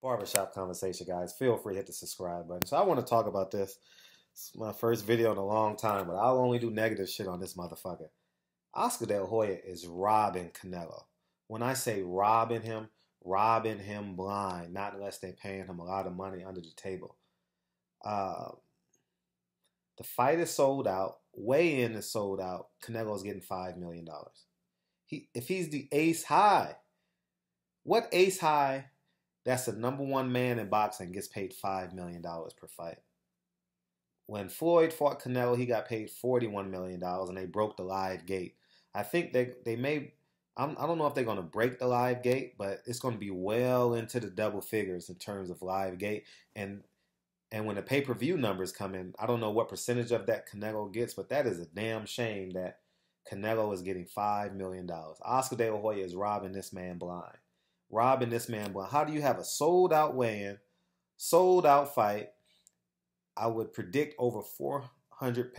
Barbershop conversation, guys. Feel free to hit the subscribe button. So I want to talk about this. It's my first video in a long time, but I'll only do negative shit on this motherfucker. Oscar De La Hoya is robbing Canelo. When I say robbing him blind, not unless they're paying him a lot of money under the table. Uh, the fight is sold out. Weigh-in is sold out. Canelo's getting $5 million. If he's the ace high, what ace high that's the #1 man in boxing gets paid $5 million per fight? When Floyd fought Canelo, he got paid $41 million, and they broke the live gate. I think they may. I don't know if they're going to break the live gate, but it's going to be well into the double figures in terms of live gate. And when the pay-per-view numbers come in, I don't know what percentage of that Canelo gets, but that is a damn shame that Canelo is getting $5 million. Oscar De La Hoya is robbing this man blind. Robbing this man blind. How do you have a sold-out weigh-in, sold-out fight? I would predict over 400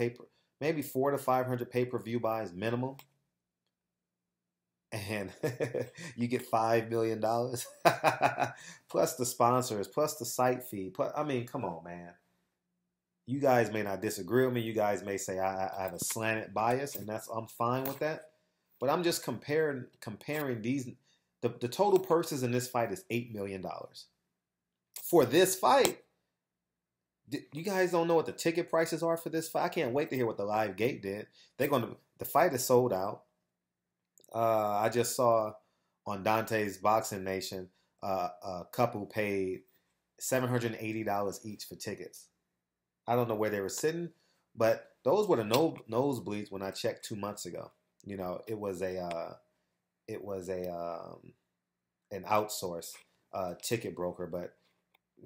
maybe 400 to 500 pay-per-view buys minimum. And you get $5 million plus the sponsors, plus the site fee. I mean, come on, man. You guys may not disagree with me. You guys may say I have a slanted bias, and I'm fine with that. But I'm just comparing these. The total purses in this fight is $8 million for this fight. You guys don't know what the ticket prices are for this fight. I can't wait to hear what the live gate did. The fight is sold out. I just saw on Dante's Boxing Nation a couple paid $780 each for tickets. I don't know where they were sitting, but those were the nosebleeds when I checked 2 months ago. You know, it was an outsourced ticket broker, but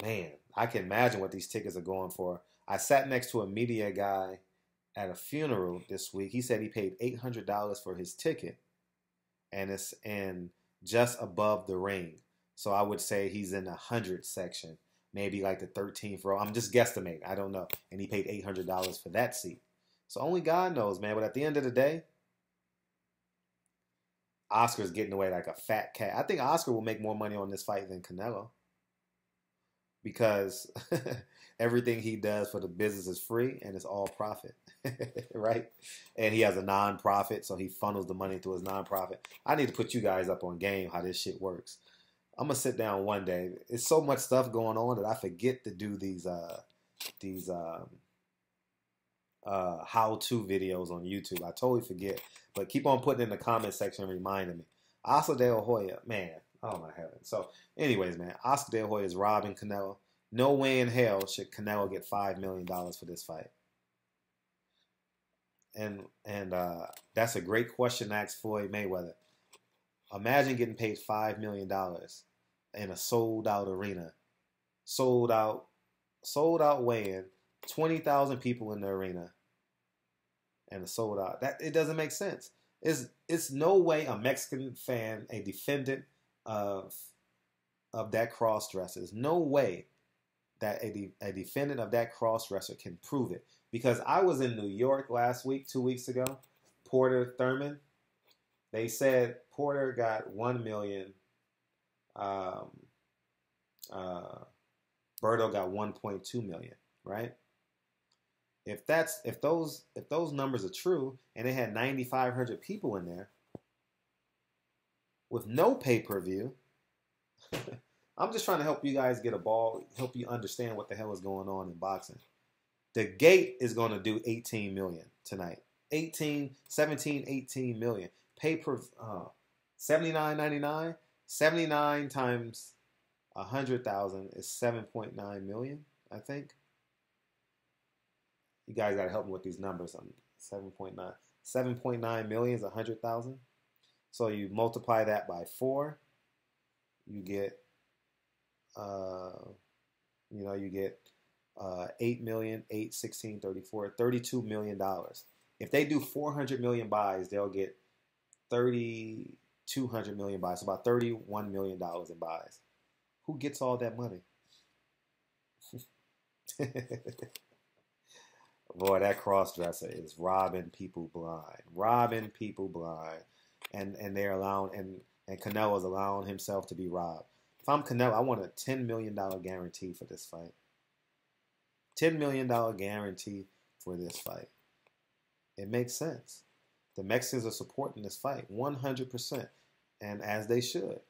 man, I can imagine what these tickets are going for. I sat next to a media guy at a funeral this week. He said he paid $800 for his ticket, and it's in just above the ring. So I would say he's in the 100 section, maybe like the 13th row. I'm just guesstimating. I don't know. And he paid $800 for that seat. So only God knows, man. But at the end of the day, Oscar's getting away like a fat cat. I think Oscar will make more money on this fight than Canelo, because everything he does for the business is free and it's all profit, right? And he has a non-profit, so he funnels the money through his non-profit. I need to put you guys up on game how this shit works. I'm gonna sit down one day. It's so much stuff going on that I forget to do these how-to videos on YouTube. I totally forget, but keep on putting in the comment section reminding me. Oscar De La Hoya, man. Oh my heavens. So anyways, man, Oscar De La Hoya is robbing Canelo. No way in hell should Canelo get $5 million for this fight. And that's a great question to ask Floyd Mayweather. Imagine getting paid $5 million in a sold-out arena. Sold out weigh-in, 20,000 people in the arena, and a sold out. It doesn't make sense. It's no way a Mexican fan, a defendant of that cross-dresser. There's no way that a defendant of that cross-dresser can prove it. Because I was in New York last week, 2 weeks ago, Porter Thurman. They said Porter got 1 million. Berto got 1.2 million, right? If those numbers are true, and they had 9,500 people in there with no pay-per-view, I'm just trying to help you guys get a ball, help you understand what the hell is going on in boxing. The gate is going to do 18 million tonight. 17, 18 million. $79.99. 79 times 100,000 is 7.9 million, I think. You guys got to help me with these numbers. 7.9 million is 100,000. So you multiply that by 4, you get, you get 8 million, 8, 16, 34, $32 million. If they do 400 million buys, they'll get 3,200 million buys, so about $31 million in buys. Who gets all that money? Boy, that cross-dresser is robbing people blind. Robbing people blind. And they're allowing, and Canelo's allowing himself to be robbed. If I'm Canelo, I want a $10 million guarantee for this fight. $10 million guarantee for this fight. It makes sense. The Mexicans are supporting this fight 100%, and as they should.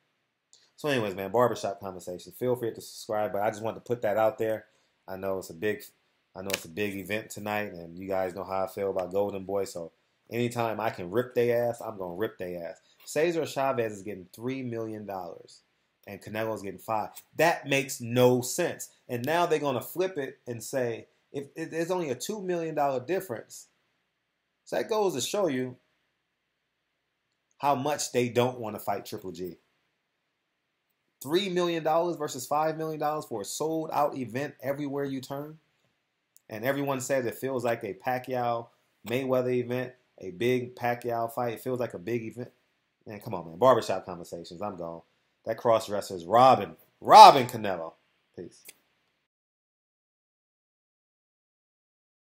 So anyways, man, barbershop conversation. Feel free to subscribe, but I just wanted to put that out there. I know it's a big event tonight, and you guys know how I feel about Golden Boy, so anytime I can rip their ass, I'm going to rip their ass. Cesar Chavez is getting $3 million, and Canelo's getting $5 million. That makes no sense. And now they're going to flip it and say, if there's only a $2 million difference, so that goes to show you how much they don't want to fight Triple G. $3 million versus $5 million for a sold-out event everywhere you turn. And everyone says it feels like a Pacquiao-Mayweather event, a big Pacquiao fight. It feels like a big event. Man, come on, man. Barbershop conversations. I'm gone. That cross-dresser is Robbing Canelo. Peace.